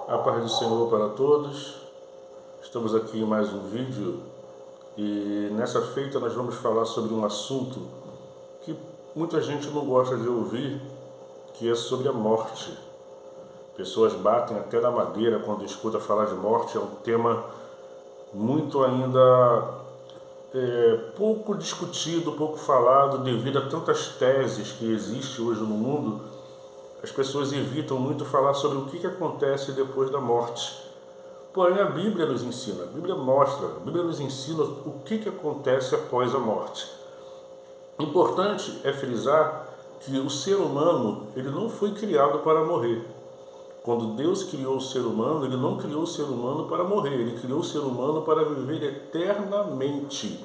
A paz do Senhor para todos. Estamos aqui em mais um vídeo e nessa feita nós vamos falar sobre um assunto que muita gente não gosta de ouvir, que é sobre a morte. Pessoas batem até na madeira quando escutam falar de morte. É um tema muito ainda pouco discutido, pouco falado, devido a tantas teses que existem hoje no mundo. As pessoas evitam muito falar sobre o que acontece depois da morte. Porém, a Bíblia nos ensina, a Bíblia mostra, a Bíblia nos ensina o que acontece após a morte. Importante é frisar que o ser humano ele não foi criado para morrer. Quando Deus criou o ser humano, Ele não criou o ser humano para morrer, Ele criou o ser humano para viver eternamente.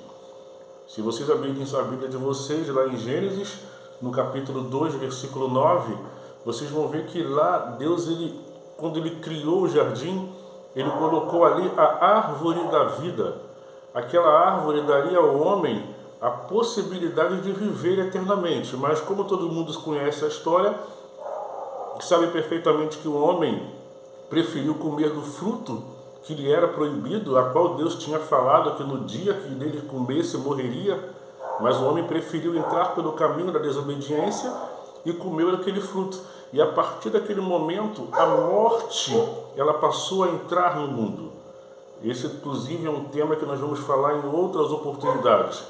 Se vocês abrirem a Bíblia de vocês, lá em Gênesis, no capítulo 2, versículo 9, vocês vão ver que lá Deus, quando Ele criou o jardim, Ele colocou ali a árvore da vida. Aquela árvore daria ao homem a possibilidade de viver eternamente. Mas como todo mundo conhece a história, sabe perfeitamente que o homem preferiu comer do fruto que lhe era proibido, a qual Deus tinha falado que no dia que dele comesse morreria, mas o homem preferiu entrar pelo caminho da desobediência e comeu aquele fruto. E a partir daquele momento, a morte ela passou a entrar no mundo. Esse, inclusive, é um tema que nós vamos falar em outras oportunidades.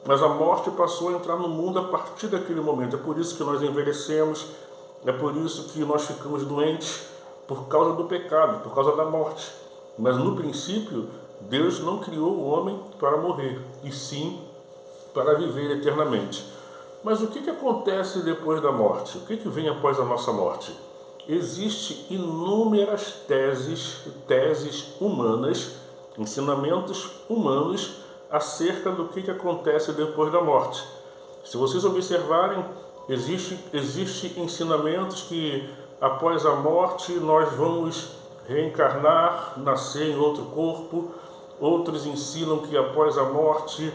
Mas a morte passou a entrar no mundo a partir daquele momento. É por isso que nós envelhecemos, é por isso que nós ficamos doentes, por causa do pecado, por causa da morte. Mas no princípio, Deus não criou o homem para morrer, e sim para viver eternamente. Mas o que acontece depois da morte? O que vem após a nossa morte? Existem inúmeras teses humanas, ensinamentos humanos acerca do que acontece depois da morte. Se vocês observarem, existe ensinamentos que após a morte nós vamos reencarnar, nascer em outro corpo. Outros ensinam que após a morte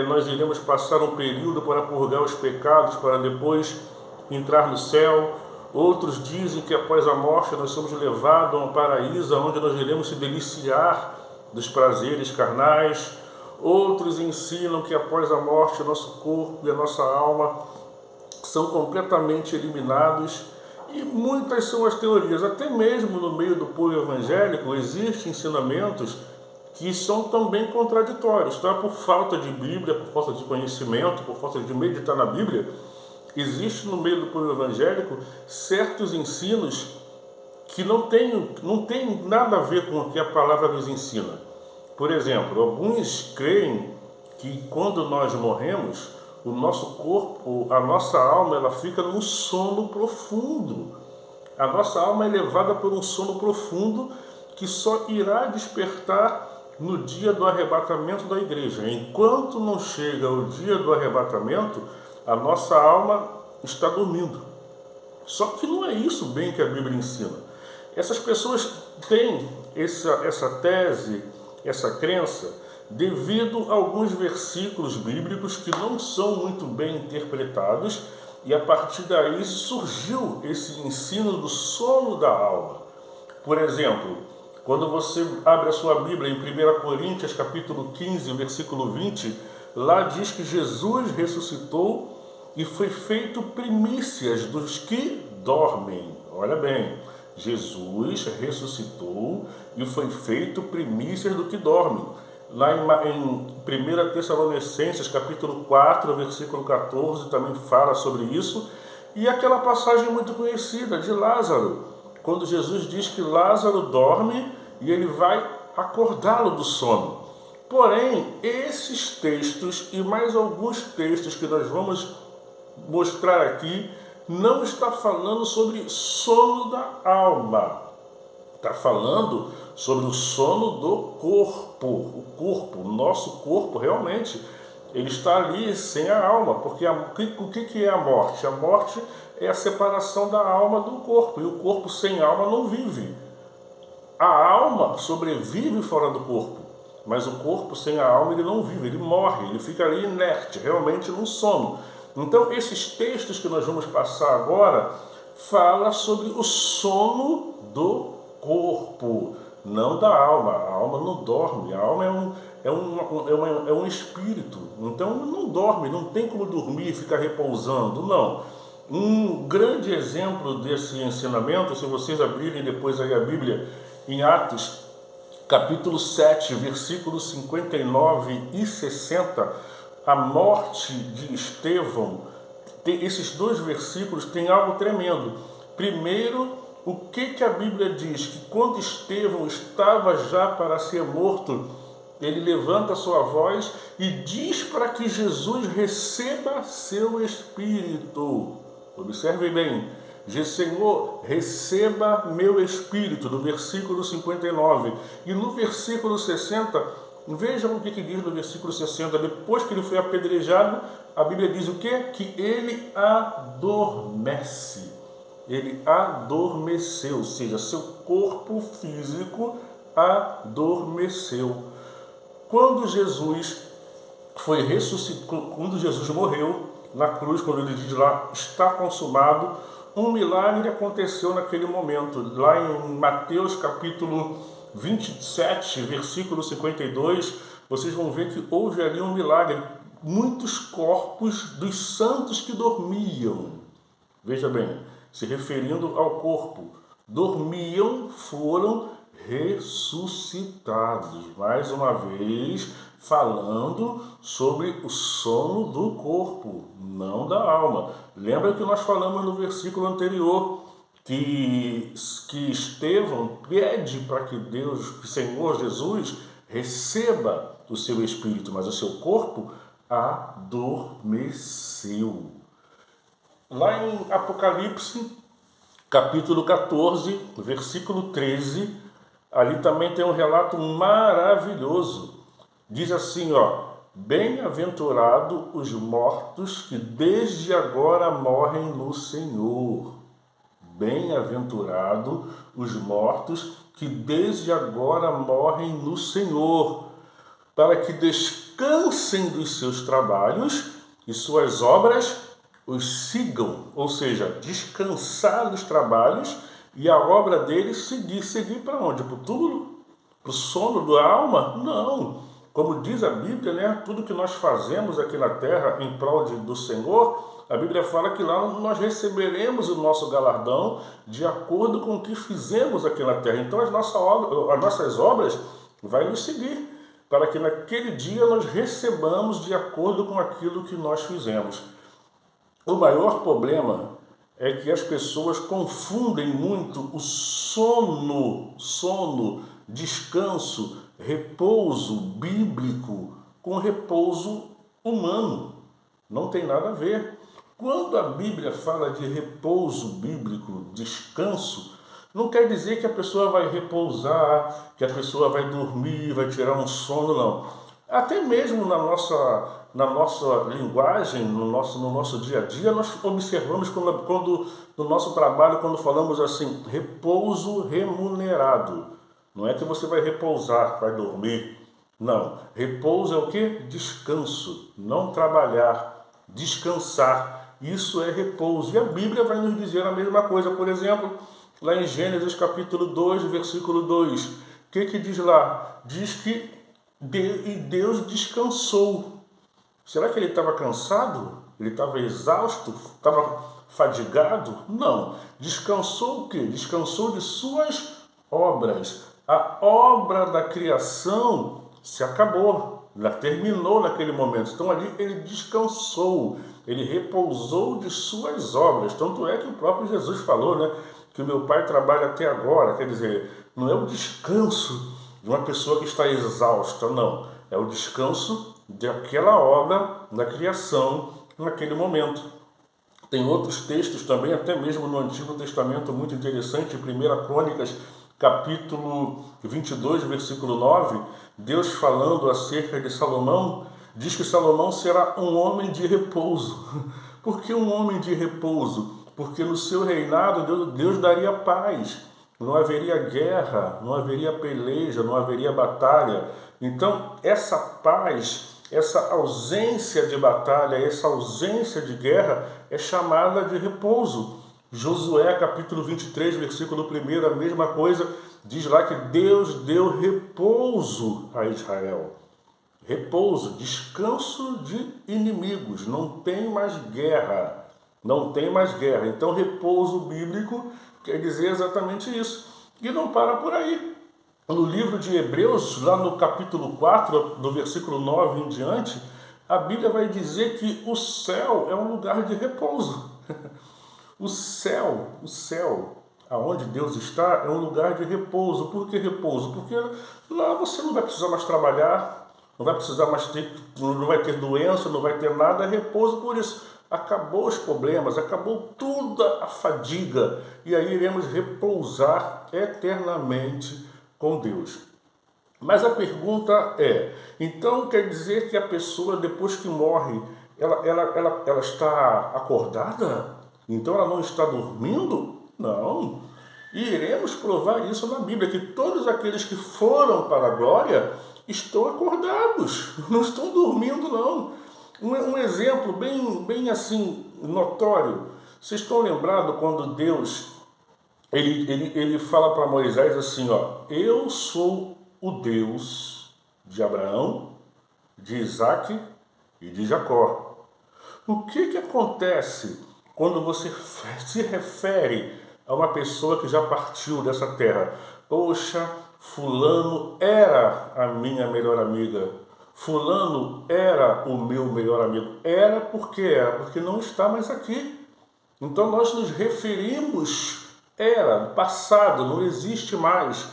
nós iremos passar um período para purgar os pecados, para depois entrar no céu. Outros dizem que após a morte nós somos levados a um paraíso, onde nós iremos se deliciar dos prazeres carnais. Outros ensinam que após a morte o nosso corpo e a nossa alma são completamente eliminados. E muitas são as teorias. Até mesmo no meio do povo evangélico existem ensinamentos que são também contraditórios, tá? Por falta de Bíblia, por falta de conhecimento, por falta de meditar na Bíblia, existe no meio do povo evangélico certos ensinos que não tem nada a ver com o que a palavra nos ensina. Por exemplo, alguns creem que quando nós morremos, o nosso corpo, a nossa alma, ela fica num sono profundo. A nossa alma é levada por um sono profundo que só irá despertar no dia do arrebatamento da igreja. Enquanto não chega o dia do arrebatamento, a nossa alma está dormindo. Só que não é isso bem que a Bíblia ensina. Essas pessoas têm essa tese, essa crença, devido a alguns versículos bíblicos que não são muito bem interpretados, e a partir daí surgiu esse ensino do sono da alma. Por exemplo, quando você abre a sua Bíblia em 1 Coríntios capítulo 15, versículo 20, lá diz que Jesus ressuscitou e foi feito primícias dos que dormem. Olha bem, Jesus ressuscitou e foi feito primícias do que dormem. Lá em 1 Tessalonicenses capítulo 4, versículo 14, também fala sobre isso. E aquela passagem muito conhecida de Lázaro, quando Jesus diz que Lázaro dorme e ele vai acordá-lo do sono. Porém, esses textos e mais alguns textos que nós vamos mostrar aqui, não está falando sobre sono da alma. Está falando sobre o sono do corpo. O nosso corpo realmente, ele está ali sem a alma. Porque o que é a morte? A morte é a separação da alma do corpo. E o corpo sem alma não vive. A alma sobrevive fora do corpo. Mas o corpo sem a alma ele não vive, ele morre, ele fica ali inerte, realmente num sono. Então esses textos que nós vamos passar agora fala sobre o sono do corpo, não da alma. A alma não dorme, a alma é um espírito. Então não dorme, não tem como dormir e ficar repousando, não. Um grande exemplo desse ensinamento, se vocês abrirem depois aí a Bíblia, em Atos, capítulo 7, versículos 59 e 60, a morte de Estevão, esses dois versículos têm algo tremendo. Primeiro, o que a Bíblia diz? Que quando Estevão estava já para ser morto, ele levanta sua voz e diz para que Jesus receba seu espírito. Observe bem, Senhor, receba meu espírito, no versículo 59. E no versículo 60, vejam o que diz no versículo 60. Depois que ele foi apedrejado, a Bíblia diz o quê? Que ele adormece. Ele adormeceu, ou seja, seu corpo físico adormeceu. Quando Jesus foi ressuscitado, quando Jesus morreu na cruz, quando ele diz lá, está consumado, um milagre aconteceu naquele momento. Lá em Mateus capítulo 27, versículo 52, vocês vão ver que houve ali um milagre. Muitos corpos dos santos que dormiam, veja bem, se referindo ao corpo, dormiam, foram ressuscitados. Mais uma vez, falando sobre o sono do corpo, não da alma. Lembra que nós falamos no versículo anterior que Estevão pede para que Deus, que Senhor Jesus, receba o seu espírito, mas o seu corpo adormeceu. Lá em Apocalipse, capítulo 14, versículo 13, ali também tem um relato maravilhoso. Diz assim, bem-aventurado os mortos que desde agora morrem no Senhor. Bem-aventurado os mortos que desde agora morrem no Senhor, para que descansem dos seus trabalhos e suas obras os sigam, ou seja, descansar dos trabalhos e a obra deles seguir para onde? Para o túmulo? Para o sono da alma? Não. Como diz a Bíblia, né, tudo que nós fazemos aqui na terra em prol do Senhor, a Bíblia fala que lá nós receberemos o nosso galardão de acordo com o que fizemos aqui na terra. Então as nossas obras vão nos seguir, para que naquele dia nós recebamos de acordo com aquilo que nós fizemos. O maior problema é que as pessoas confundem muito o sono, descanso, repouso bíblico com repouso humano. Não tem nada a ver. Quando a Bíblia fala de repouso bíblico, descanso, não quer dizer que a pessoa vai repousar, que a pessoa vai dormir, vai tirar um sono, não. Até mesmo na nossa linguagem, no nosso dia a dia, nós observamos quando no nosso trabalho, quando falamos assim, repouso remunerado. Não é que você vai repousar, vai dormir. Não. Repouso é o quê? Descanso. Não trabalhar. Descansar. Isso é repouso. E a Bíblia vai nos dizer a mesma coisa. Por exemplo, lá em Gênesis capítulo 2, versículo 2. O que diz lá? Diz que Deus descansou. Será que ele estava cansado? Ele estava exausto? Estava fadigado? Não. Descansou o quê? Descansou de suas obras. A obra da criação se acabou, terminou naquele momento. Então ali ele descansou, ele repousou de suas obras. Tanto é que o próprio Jesus falou, né, que o meu Pai trabalha até agora. Quer dizer, não é o descanso de uma pessoa que está exausta, não. É o descanso daquela obra da criação naquele momento. Tem outros textos também, até mesmo no Antigo Testamento, muito interessante, em 1 Crônicas, capítulo 22, versículo 9, Deus falando acerca de Salomão, diz que Salomão será um homem de repouso. Por que um homem de repouso? Porque no seu reinado Deus daria paz. Não haveria guerra, não haveria peleja, não haveria batalha. Então, essa paz, essa ausência de batalha, essa ausência de guerra é chamada de repouso. Josué capítulo 23, versículo 1, a mesma coisa, diz lá que Deus deu repouso a Israel. Repouso, descanso de inimigos, não tem mais guerra, não tem mais guerra. Então repouso bíblico quer dizer exatamente isso. E não para por aí. No livro de Hebreus, lá no capítulo 4, do versículo 9 em diante, a Bíblia vai dizer que o céu é um lugar de repouso. O céu, aonde Deus está, é um lugar de repouso. Por que repouso? Porque lá você não vai precisar mais trabalhar, não vai precisar mais ter, não vai ter doença, não vai ter nada, é repouso por isso. Acabou os problemas, acabou toda a fadiga, e aí iremos repousar eternamente com Deus. Mas a pergunta é, então quer dizer que a pessoa depois que morre, ela está acordada? Então ela não está dormindo? Não. E iremos provar isso na Bíblia, que todos aqueles que foram para a glória estão acordados, não estão dormindo não. Um exemplo bem assim notório, vocês estão lembrados quando Deus ele fala para Moisés assim, ó, eu sou o Deus de Abraão, de Isaque e de Jacó. O que acontece quando você se refere a uma pessoa que já partiu dessa terra? Poxa, fulano era a minha melhor amiga. Fulano era o meu melhor amigo. Era porque não está mais aqui. Então nós nos referimos, era, passado, não existe mais.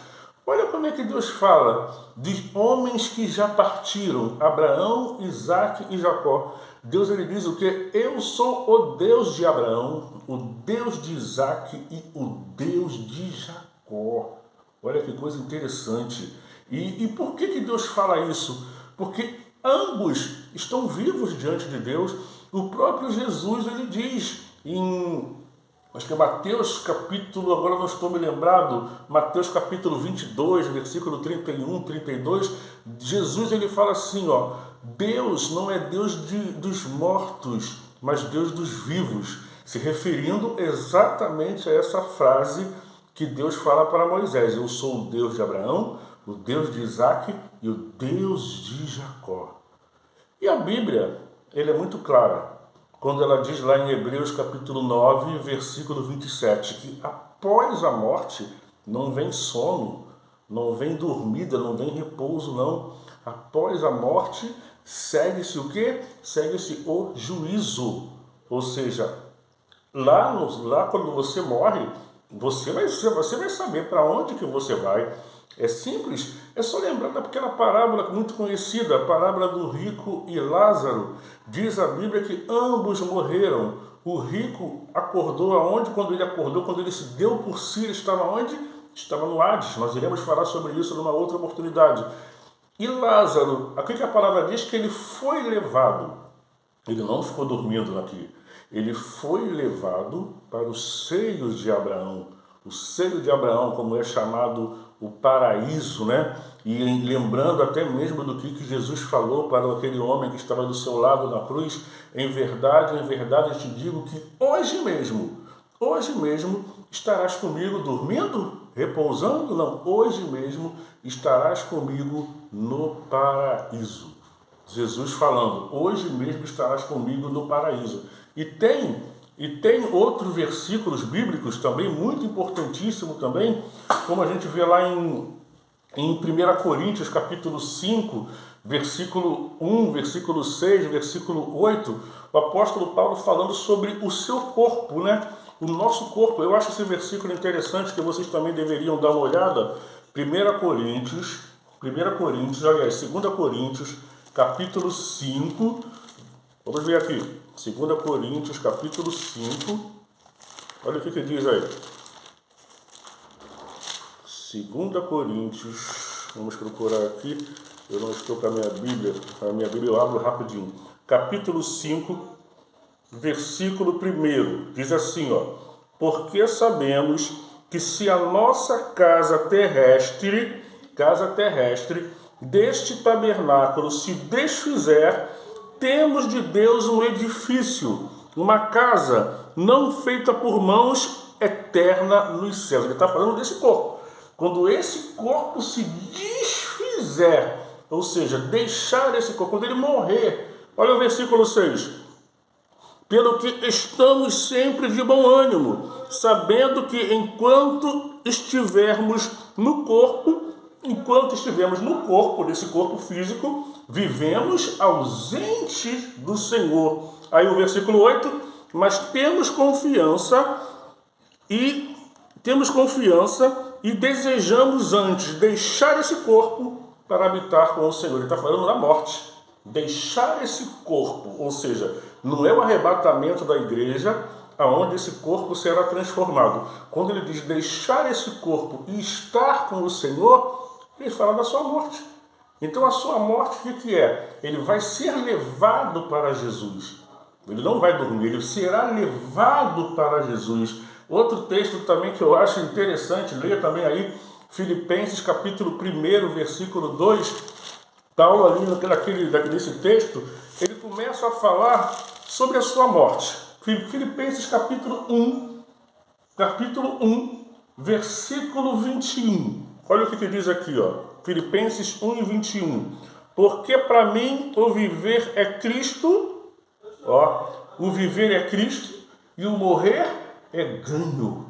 Olha como é que Deus fala de homens que já partiram, Abraão, Isaque e Jacó. Deus ele diz o que? Eu sou o Deus de Abraão, o Deus de Isaque e o Deus de Jacó. Olha que coisa interessante. E por que Deus fala isso? Porque ambos estão vivos diante de Deus. O próprio Jesus ele diz acho que é Mateus capítulo, agora não estou me lembrado, Mateus capítulo 22, versículo 31, 32, Jesus ele fala assim, ó, Deus não é Deus dos mortos, mas Deus dos vivos, se referindo exatamente a essa frase que Deus fala para Moisés, eu sou o Deus de Abraão, o Deus de Isaque e o Deus de Jacó. E a Bíblia, ele é muito clara, quando ela diz lá em Hebreus capítulo 9, versículo 27, que após a morte não vem sono, não vem dormida, não vem repouso, não. Após a morte segue-se o quê? Segue-se o juízo. Ou seja, lá quando você morre, você vai saber para onde que você vai. É simples, é só lembrar da pequena parábola muito conhecida, a parábola do rico e Lázaro. Diz a Bíblia que ambos morreram. O rico acordou aonde? Quando ele acordou, quando ele se deu por si, ele estava onde? Estava no Hades. Nós iremos falar sobre isso numa outra oportunidade. E Lázaro, aqui que a palavra diz que ele foi levado. Ele não ficou dormindo aqui. Ele foi levado para os seios de Abraão. O seio de Abraão, como é chamado o paraíso, né? E lembrando até mesmo do que Jesus falou para aquele homem que estava do seu lado na cruz, em verdade eu te digo que hoje mesmo estarás comigo dormindo, repousando? Não, hoje mesmo estarás comigo no paraíso. Jesus falando, hoje mesmo estarás comigo no paraíso. E tem outros versículos bíblicos também, muito importantíssimo também, como a gente vê lá em 1 Coríntios capítulo 5, versículo 1, versículo 6, versículo 8, o apóstolo Paulo falando sobre o seu corpo, né? O nosso corpo. Eu acho esse versículo interessante, que vocês também deveriam dar uma olhada. 2 Coríntios, capítulo 5, vamos ver aqui, 2 Coríntios, capítulo 5, olha o que diz aí. 2 Coríntios, vamos procurar aqui, eu não estou com a minha Bíblia eu abro rapidinho. Capítulo 5, versículo 1, diz assim, ó, porque sabemos que se a nossa casa terrestre, deste tabernáculo se desfizer, temos de Deus um edifício, uma casa não feita por mãos, eterna nos céus. Ele está falando desse corpo. Quando esse corpo se desfizer, ou seja, deixar esse corpo, quando ele morrer, olha o versículo 6. Pelo que estamos sempre de bom ânimo, sabendo que enquanto estivermos no corpo, desse corpo físico, vivemos ausentes do Senhor. Aí o versículo 8, mas temos confiança e desejamos antes deixar esse corpo para habitar com o Senhor. Ele está falando da morte. Deixar esse corpo, ou seja, não é o arrebatamento da igreja aonde esse corpo será transformado. Quando ele diz deixar esse corpo e estar com o Senhor, ele fala da sua morte. Então a sua morte, o que é? Ele vai ser levado para Jesus. Ele não vai dormir, ele será levado para Jesus. Outro texto também que eu acho interessante, leia também aí, Filipenses capítulo 1, versículo 2. Paulo ali nesse texto, ele começa a falar sobre a sua morte. Filipenses capítulo 1, versículo 21. Olha o que diz aqui, ó. Filipenses 1 e 21. Porque para mim o viver é Cristo, ó, o viver é Cristo e o morrer é ganho.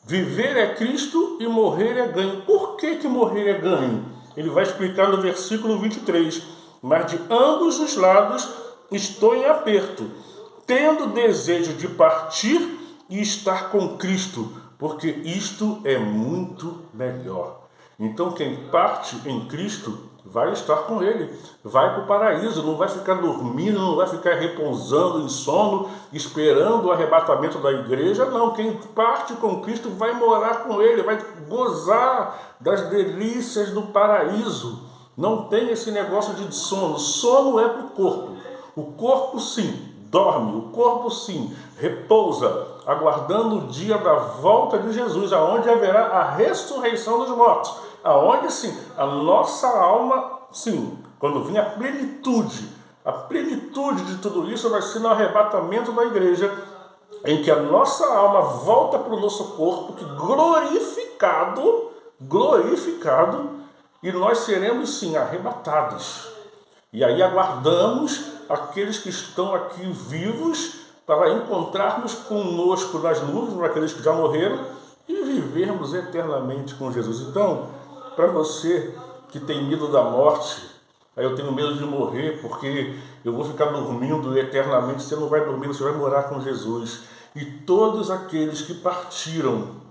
Viver é Cristo e morrer é ganho. Por que morrer é ganho? Ele vai explicar no versículo 23. Mas de ambos os lados estou em aperto, tendo desejo de partir e estar com Cristo, porque isto é muito melhor. Então quem parte em Cristo vai estar com Ele, vai para o paraíso, não vai ficar dormindo, não vai ficar repousando em sono, esperando o arrebatamento da igreja, não. Quem parte com Cristo vai morar com Ele, vai gozar das delícias do paraíso. Não tem esse negócio de sono. Sono é para o corpo. O corpo sim dorme, o corpo sim repousa, aguardando o dia da volta de Jesus, aonde haverá a ressurreição dos mortos, aonde sim a nossa alma, sim, quando vir a plenitude de tudo isso vai ser no arrebatamento da igreja, em que a nossa alma volta para o nosso corpo, que glorificado, e nós seremos sim arrebatados. E aí aguardamos aqueles que estão aqui vivos para encontrarmos conosco nas nuvens, para aqueles que já morreram, e vivermos eternamente com Jesus. Então, para você que tem medo da morte, aí eu tenho medo de morrer porque eu vou ficar dormindo eternamente, você não vai dormir, você vai morar com Jesus. E todos aqueles que partiram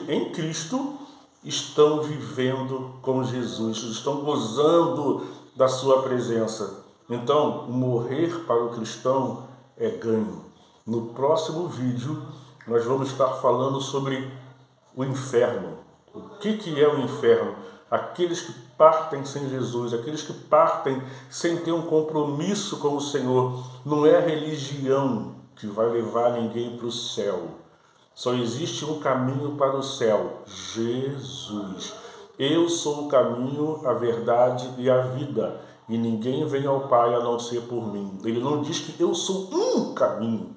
em Cristo, estão vivendo com Jesus, estão gozando da sua presença. Então, morrer para o cristão é ganho. No próximo vídeo, nós vamos estar falando sobre o inferno. O que é o inferno? Aqueles que partem sem Jesus, aqueles que partem sem ter um compromisso com o Senhor. Não é a religião que vai levar ninguém para o céu. Só existe um caminho para o céu, Jesus. Eu sou o caminho, a verdade e a vida, e ninguém vem ao Pai a não ser por mim. Ele não diz que eu sou um caminho.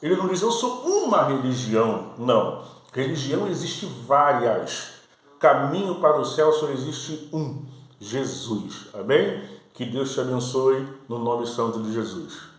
Ele não diz eu sou uma religião. Não. Religião existe várias. Caminho para o céu só existe um, Jesus. Amém? Que Deus te abençoe no nome santo de Jesus.